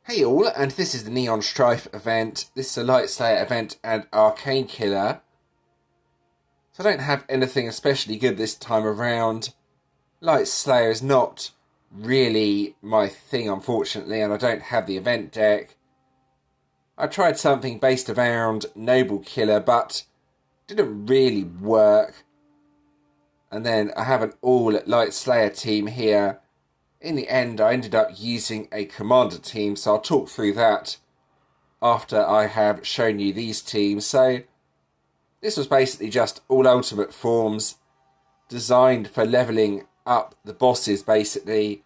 Hey all, and this is the Neon Strife event. This is a Light Slayer event and Arcane Killer. So I don't have anything especially good this time around. Light Slayer is not really my thing, unfortunately, and I don't have the event deck. I tried something based around Noble Killer, but didn't really work. And then I have an all Light Slayer team here. In the end, I ended up using a commander team, so I'll talk through that after I have shown you these teams. So this was basically just all ultimate forms designed for leveling up the bosses, basically.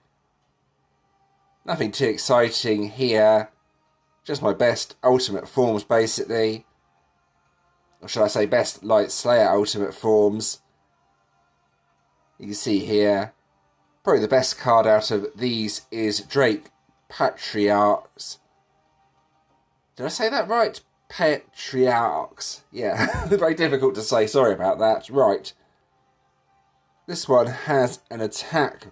Nothing too exciting here. Just my best ultimate forms, basically. Or should I say best Light Slayer ultimate forms. You can see here. Probably the best card out of these is Drake Patriarchs. Did I say that right? Patriarchs. Yeah, very difficult to say. Sorry about that. Right. This one has an attack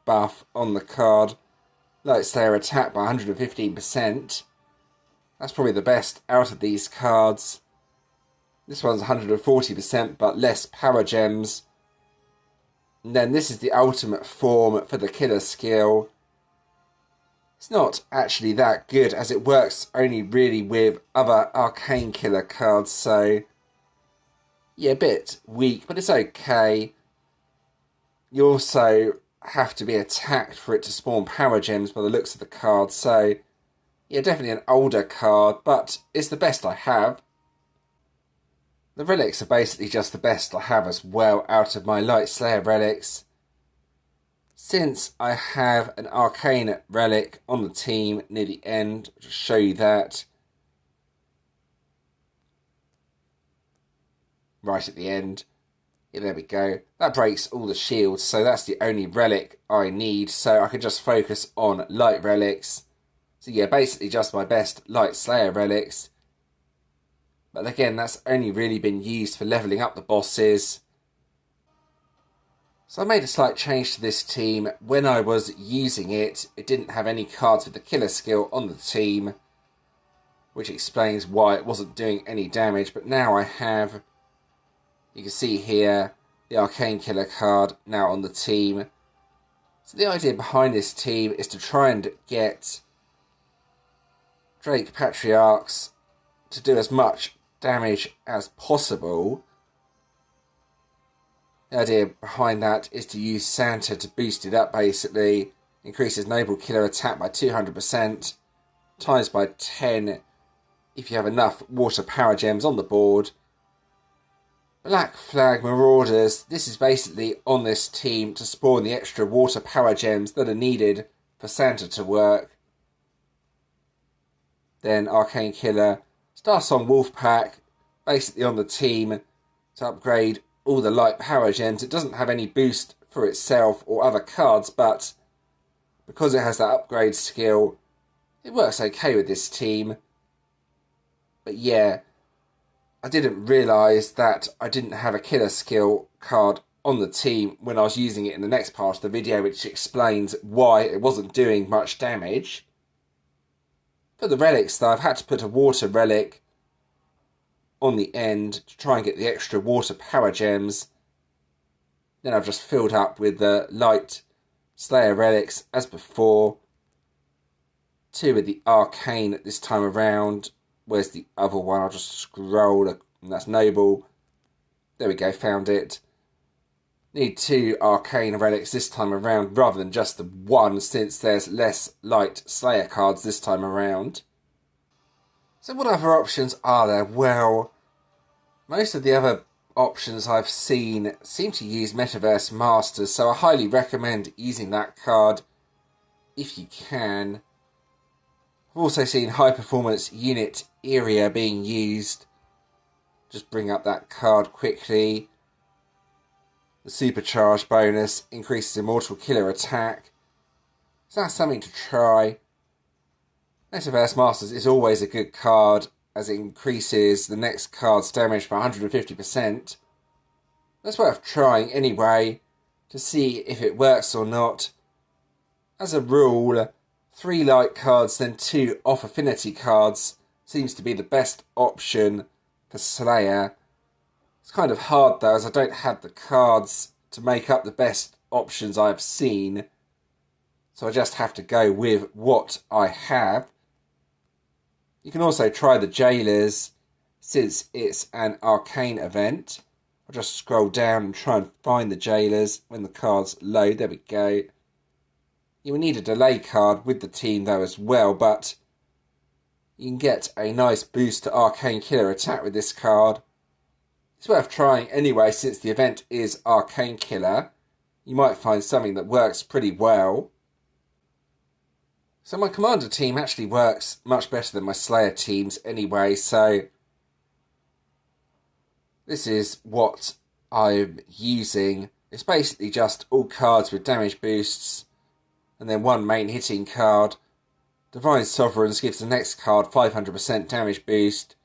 buff on the card. Light Slayer attack by 115%. That's probably the best out of these cards. This one's 140%, but less power gems. And then this is the ultimate form for the killer skill. It's not actually that good, as it works only really with other arcane killer cards, so yeah, a bit weak, but it's okay. You also have to be attacked for it to spawn power gems by the looks of the card, so yeah, definitely an older card, but it's the best I have. The relics are basically just the best I have as well out of my Light Slayer relics. Since I have an arcane relic on the team near the end, I'll just show you that. Right at the end. Yeah, there we go. That breaks all the shields, so that's the only relic I need, so I can just focus on light relics. So yeah, basically just my best Light Slayer relics. But again, that's only really been used for levelling up the bosses. So I made a slight change to this team. When I was using it, it didn't have any cards with the killer skill on the team, which explains why it wasn't doing any damage. But now I have, you can see here, the Arcane Killer card now on the team. So the idea behind this team is to try and get Drake Patriarchs to do as much damage as possible. The idea behind that is to use Santa to boost it up, basically. Increases Noble Killer attack by 200%, times by 10 if you have enough water power gems on the board. Black Flag Marauders, this is basically on this team to spawn the extra water power gems that are needed for Santa to work. Then Arcane Killer, Starsong Wolfpack, basically on the team to upgrade all the light power gems. It doesn't have any boost for itself or other cards, but because it has that upgrade skill, it works okay with this team. But yeah, I didn't realise that I didn't have a killer skill card on the team when I was using it in the next part of the video, which explains why it wasn't doing much damage. For the relics though, I've had to put a water relic on the end to try and get the extra water power gems. Then I've just filled up with the Light Slayer relics as before. 2 with the Arcane this time around. Where's the other one? I'll just scroll, and that's Noble. There we go, found it. Need 2 Arcane relics this time around rather than just the 1, since there's less Light Slayer cards this time around. So what other options are there? Well, most of the other options I've seen seem to use Metaverse Masters, so I highly recommend using that card if you can. I've also seen High Performance Unit Area being used. Just bring up that card quickly. The Supercharge bonus increases Immortal Killer attack. So that's something to try. Metaverse Masters is always a good card, as it increases the next card's damage by 150%. That's worth trying anyway, to see if it works or not. As a rule, 3 light cards, then 2 off affinity cards seems to be the best option for Slayer. It's kind of hard though, as I don't have the cards to make up the best options I've seen. So I just have to go with what I have. You can also try the Jailers, since it's an arcane event. I'll just scroll down and try and find the Jailers when the cards load. There we go. You will need a delay card with the team though as well, but you can get a nice boost to Arcane Killer attack with this card. It's worth trying anyway, since the event is Arcane Killer. You might find something that works pretty well. So my Commander team actually works much better than my Slayer teams anyway, so this is what I'm using. It's basically just all cards with damage boosts, and then 1 main hitting card. Divine Sovereigns gives the next card 500% damage boost,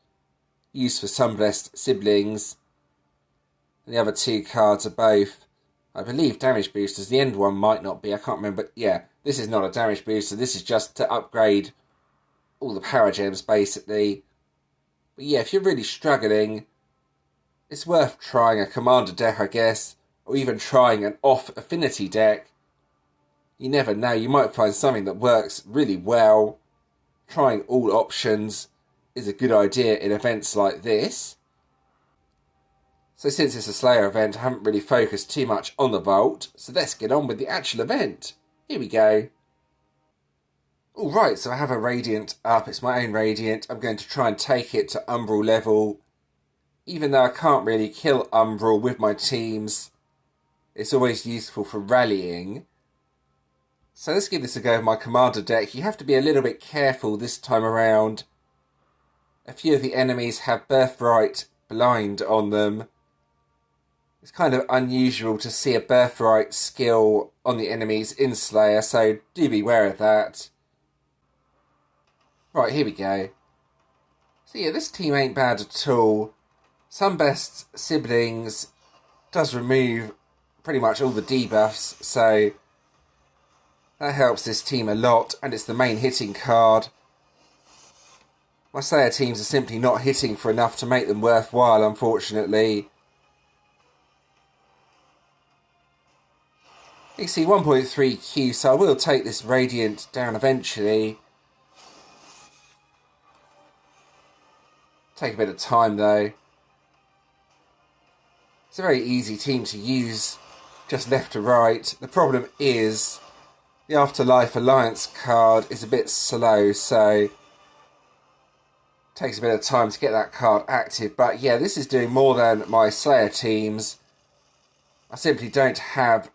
used for Sunblessed Siblings. And the other 2 cards are both, I believe, damage boosters. The end one might not be, I can't remember. But yeah, this is not a damage booster. This is just to upgrade all the power gems, basically. But yeah, if you're really struggling, it's worth trying a Commander deck, I guess. Or even trying an off-affinity deck. You never know, you might find something that works really well. Trying all options is a good idea in events like this. So since it's a Slayer event, I haven't really focused too much on the vault. So let's get on with the actual event. Here we go. Alright, so I have a Radiant up. It's my own Radiant. I'm going to try and take it to Umbral level. Even though I can't really kill Umbral with my teams, it's always useful for rallying. So let's give this a go with my Commander deck. You have to be a little bit careful this time around. A few of the enemies have Birthright Blind on them. It's kind of unusual to see a Birthright skill on the enemies in Slayer, so do be aware of that. Right, here we go. So yeah, this team ain't bad at all. Sunblessed Siblings does remove pretty much all the debuffs, so that helps this team a lot, and it's the main hitting card. My Slayer teams are simply not hitting for enough to make them worthwhile, unfortunately. You can see 1.3Q, so I will take this Radiant down eventually. Take a bit of time though. It's a very easy team to use, just left to right. The problem is the Afterlife Alliance card is a bit slow, so it takes a bit of time to get that card active. But yeah, this is doing more than my Slayer teams. I simply don't have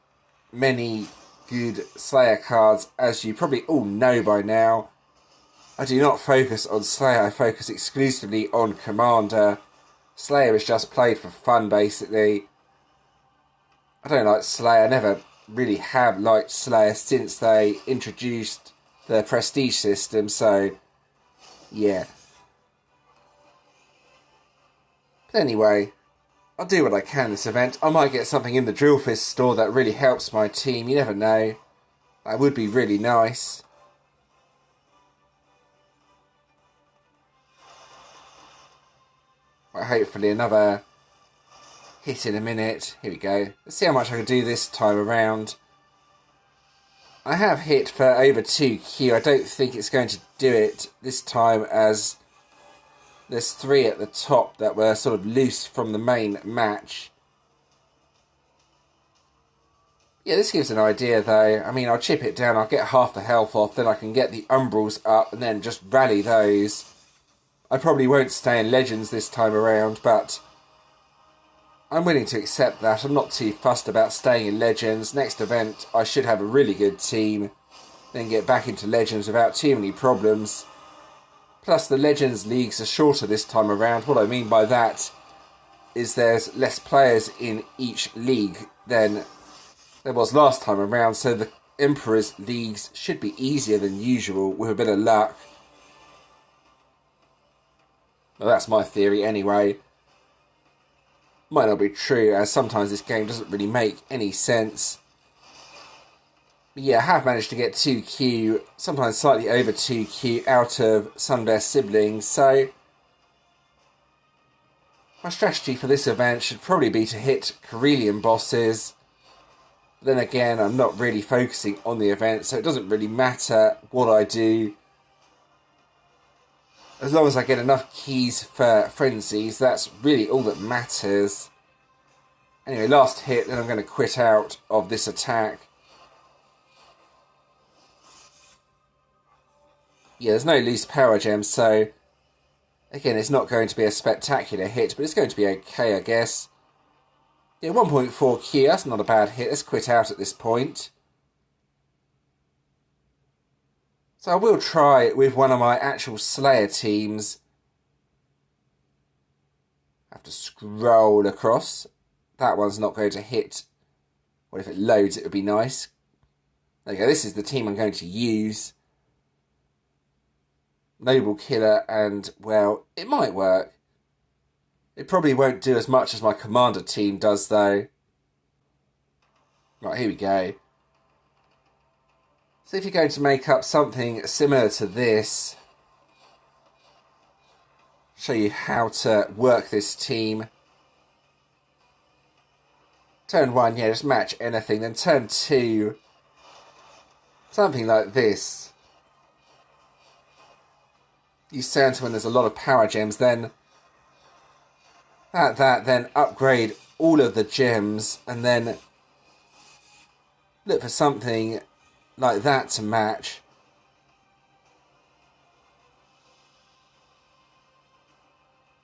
many good Slayer cards, as you probably all know by now. I do not focus on Slayer, I focus exclusively on Commander. Slayer is just played for fun, basically. I don't like Slayer, I never really have liked Slayer since they introduced the prestige system, so yeah. But anyway, I'll do what I can this event. I might get something in the Drill Fist store that really helps my team, you never know. That would be really nice. Well, hopefully another hit in a minute. Here we go. Let's see how much I can do this time around. I have hit for over 2Q. I don't think it's going to do it this time, as there's 3 at the top that were sort of loose from the main match. Yeah, this gives an idea though. I mean, I'll chip it down, I'll get half the health off, then I can get the Umbrals up and then just rally those. I probably won't stay in Legends this time around, but I'm willing to accept that. I'm not too fussed about staying in Legends. Next event, I should have a really good team, then get back into Legends without too many problems. Plus, the Legends leagues are shorter this time around. What I mean by that is there's less players in each league than there was last time around, so the Emperor's leagues should be easier than usual with a bit of luck. Well, that's my theory anyway. Might not be true, as sometimes this game doesn't really make any sense. But yeah, I have managed to get 2Q, sometimes slightly over 2Q, out of some of their siblings, so my strategy for this event should probably be to hit Carillion bosses. But then again, I'm not really focusing on the event, so it doesn't really matter what I do. As long as I get enough keys for frenzies, that's really all that matters. Anyway, last hit, then I'm going to quit out of this attack. Yeah, there's no loose power gems, so again, it's not going to be a spectacular hit, but it's going to be okay, I guess. Yeah, 1.4Q, that's not a bad hit. Let's quit out at this point. So I will try it with one of my actual Slayer teams. I have to scroll across. That one's not going to hit. Well, if it loads, it would be nice. There you go, this is the team I'm going to use. Noble Killer, and, well, it might work. It probably won't do as much as my Commander team does, though. Right, here we go. So if you're going to make up something similar to this, show you how to work this team. Turn 1, yeah, just match anything. Then turn 2, something like this. Use Santa when there's a lot of power gems, then then upgrade all of the gems, and then look for something like that to match.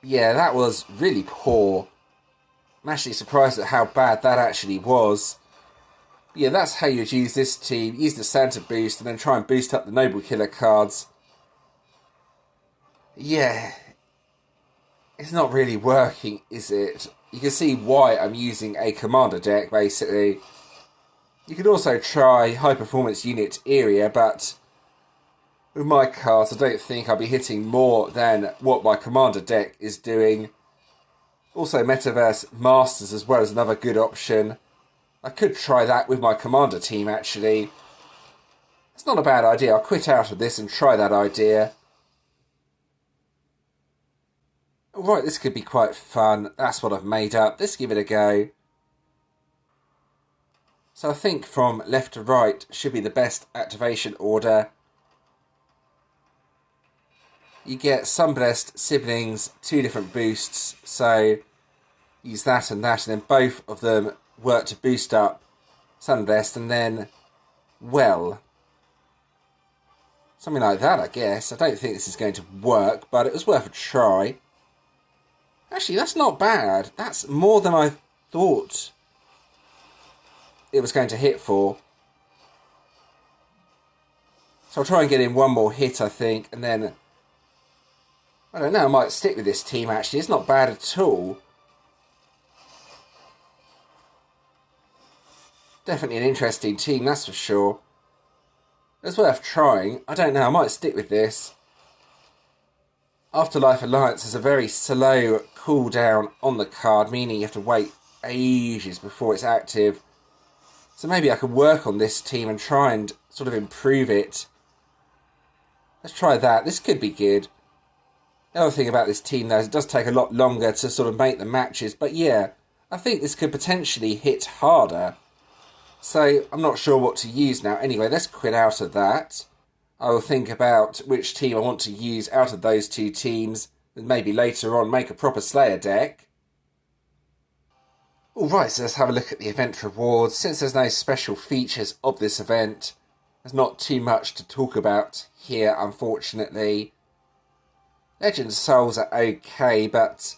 Yeah, that was really poor. I'm actually surprised at how bad that actually was. But yeah, that's how you'd use this team. Use the Santa boost and then try and boost up the Noble Killer cards. Yeah, it's not really working, is it? You can see why I'm using a Commander deck, basically. You could also try High Performance Unit area, but with my cards, I don't think I'll be hitting more than what my Commander deck is doing. Also, Metaverse Masters as well is another good option. I could try that with my Commander team, actually. It's not a bad idea. I'll quit out of this and try that idea. Right, this could be quite fun. That's what I've made up. Let's give it a go. So I think from left to right should be the best activation order. You get Sunblessed Siblings, 2 different boosts, so use that, and then both of them work to boost up Sunblessed, and then, well, something like that, I guess. I don't think this is going to work, but it was worth a try. Actually, that's not bad. That's more than I thought it was going to hit for. So I'll try and get in one more hit, I think, and then I don't know, I might stick with this team, actually. It's not bad at all. Definitely an interesting team, that's for sure. It's worth trying. I don't know, I might stick with this. Afterlife Alliance has a very slow cooldown on the card, meaning you have to wait ages before it's active. So maybe I could work on this team and try and sort of improve it. Let's try that. This could be good. The other thing about this team, though, is it does take a lot longer to sort of make the matches. But yeah, I think this could potentially hit harder. So I'm not sure what to use now. Anyway, let's quit out of that. I will think about which team I want to use out of those 2 teams. And maybe later on make a proper Slayer deck. Alright, so let's have a look at the event rewards. Since there's no special features of this event, there's not too much to talk about here, unfortunately. Legend Souls are okay, but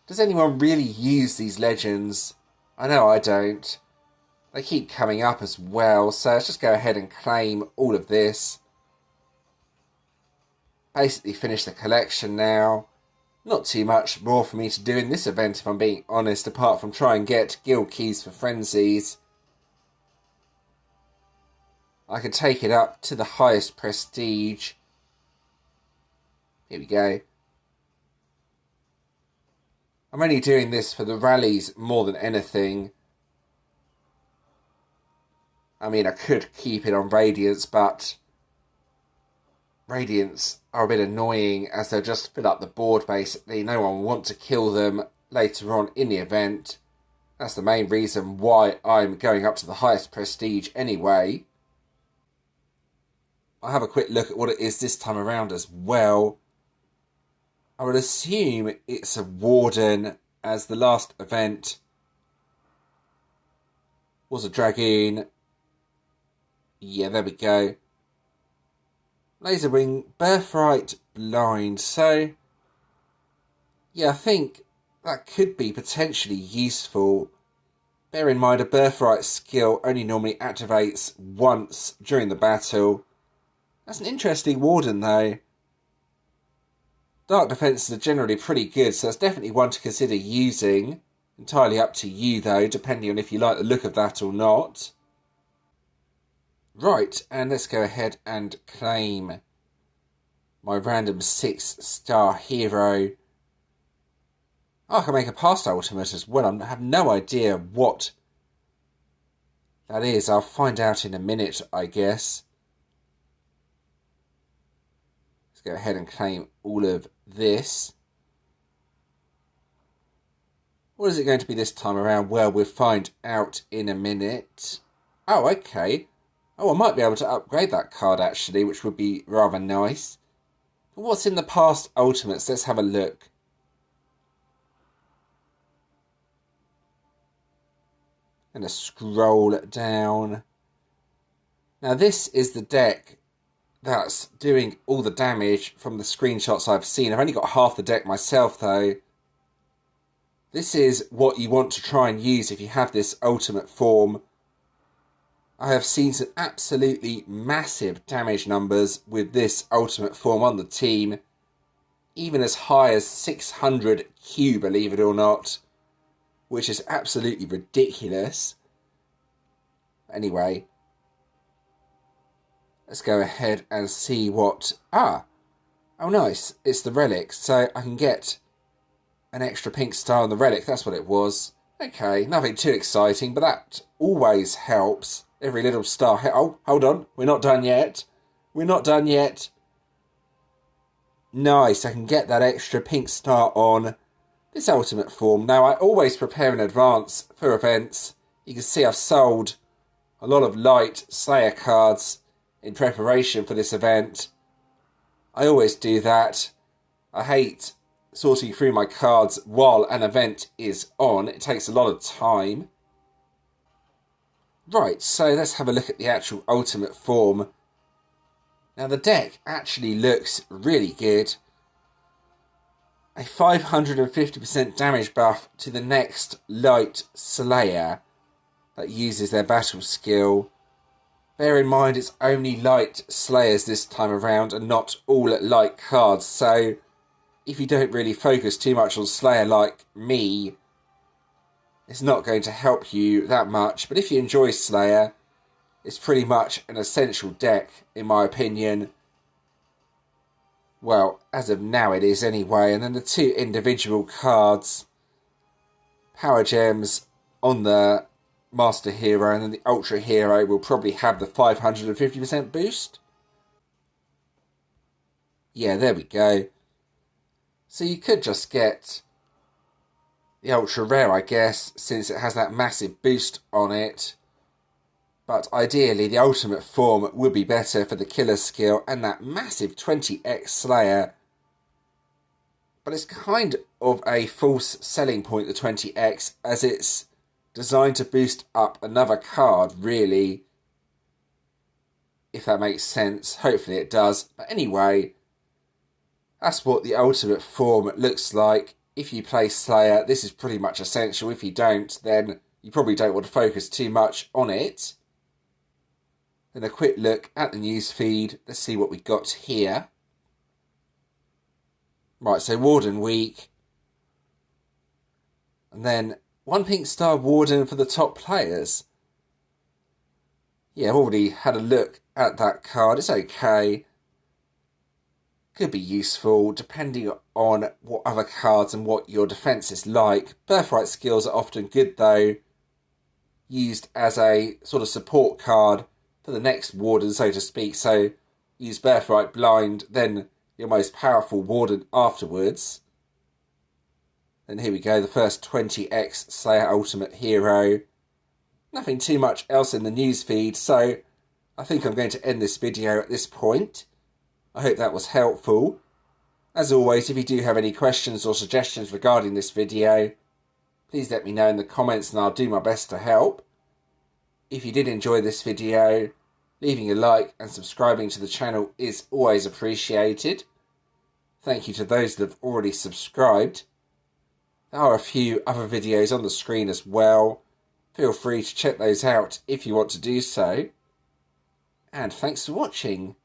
does anyone really use these legends? I know I don't. They keep coming up as well, so let's just go ahead and claim all of this. Basically finish the collection now. Not too much more for me to do in this event, if I'm being honest, apart from try and get guild keys for frenzies. I could take it up to the highest prestige. Here we go. I'm only doing this for the rallies more than anything. I mean, I could keep it on Radiance, but Radiance are a bit annoying as they'll just fill up the board basically. No one will want to kill them later on in the event. That's the main reason why I'm going up to the highest prestige anyway. I'll have a quick look at what it is this time around as well. I would assume it's a Warden, as the last event was a Dragoon. Yeah, there we go. Laser Wing, Birthright, Blind. So, yeah, I think that could be potentially useful. Bear in mind, a Birthright skill only normally activates once during the battle. That's an interesting Warden, though. Dark defences are generally pretty good, so that's definitely one to consider using. Entirely up to you, though, depending on if you like the look of that or not. Right, and let's go ahead and claim my random 6-star hero. Oh, I can make a past ultimate as well. I have no idea what that is. I'll find out in a minute, I guess. Let's go ahead and claim all of this. What is it going to be this time around? Well, we'll find out in a minute. Oh, okay. Oh, I might be able to upgrade that card, actually, which would be rather nice. But what's in the past ultimates? Let's have a look. And a scroll down. Now, this is the deck that's doing all the damage from the screenshots I've seen. I've only got half the deck myself, though. This is what you want to try and use if you have this ultimate form. I have seen some absolutely massive damage numbers with this ultimate form on the team. Even as high as 600 Q, believe it or not. Which is absolutely ridiculous. Anyway, let's go ahead and see what... Oh nice, it's the relic. So I can get an extra pink star on the relic, that's what it was. Okay, nothing too exciting, but that always helps. Every little star... Oh, hold on, we're not done yet. We're not done yet. Nice, I can get that extra pink star on this ultimate form. Now, I always prepare in advance for events. You can see I've sold a lot of light Slayer cards in preparation for this event. I always do that. I hate sorting through my cards while an event is on. It takes a lot of time. Right, so let's have a look at the actual ultimate form. Now, the deck actually looks really good. A 550% damage buff to the next light Slayer that uses their battle skill. Bear in mind it's only light Slayers this time around and not all light cards, so if you don't really focus too much on Slayer like me, it's not going to help you that much. But if you enjoy Slayer, it's pretty much an essential deck, in my opinion. Well, as of now it is anyway. And then the two individual cards, Power Gems on the Master Hero, and then the Ultra Hero will probably have the 550% boost. Yeah, there we go. So you could just get the Ultra Rare, I guess, since it has that massive boost on it. But ideally, the ultimate form would be better for the killer skill and that massive 20x Slayer. But it's kind of a false selling point, the 20x, as it's designed to boost up another card, really. If that makes sense. Hopefully it does. But anyway, that's what the ultimate form looks like. If you play Slayer, this is pretty much essential. If you don't, then you probably don't want to focus too much on it. Then a quick look at the news feed. Let's see what we got here. Right, so Warden Week. And then 1 pink star Warden for the top players. Yeah, I've already had a look at that card. It's okay. Could be useful depending on what other cards and what your defense is like. Birthright skills are often good though. used as a sort of support card for the next warden, so to speak. So use Birthright Blind, then your most powerful warden afterwards. And here we go, the first 20x Slayer Ultimate Hero. Nothing too much else in the news feed, so I think I'm going to end this video at this point. I hope that was helpful. As always, if you do have any questions or suggestions regarding this video, please let me know in the comments and I'll do my best to help. If you did enjoy this video, leaving a like and subscribing to the channel is always appreciated. Thank you to those that have already subscribed. There are a few other videos on the screen as well. Feel free to check those out if you want to do so. And thanks for watching.